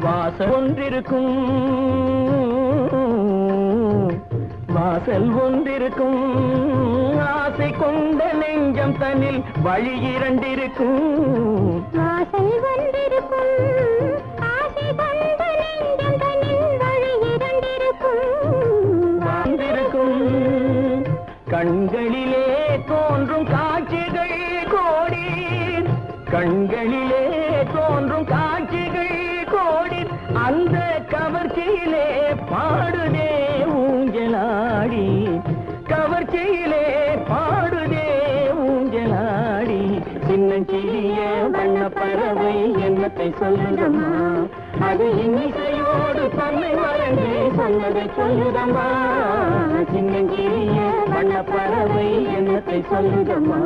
வாசல் ஒன்றிருக்கும் வாசல் ஒன்றிருக்கும் ஆசை கொண்ட நெஞ்சம் தன்னில் வழி இரண்டிருக்கும் வாசல் ஒன்றிருக்கும் ஆசை கொண்ட நெஞ்சம் தன்னில் வழி இரண்டிருக்கும் வந்திருக்கும் கண்களிலே தோன்றும் காட்சிகள் கோடி கண்களிலே தோன்றும் காட்சிகள் கோடி அந்த கவர்ச்சியிலே பாடுதே ஊஞ்சலாடி கவர்ச்சியிலே பாடுதே ஊஞ்சலாடி சின்னஞ்சிறிய வண்ண பறவை என்னத்தை சொல்லுதம்மா அது இன்னிசையோடு தன்னை மறந்து சொன்னதை சொல்லுதம்மா சின்னஞ்சிறிய வண்ண பறவை என்னத்தை சொல்லுதம்மா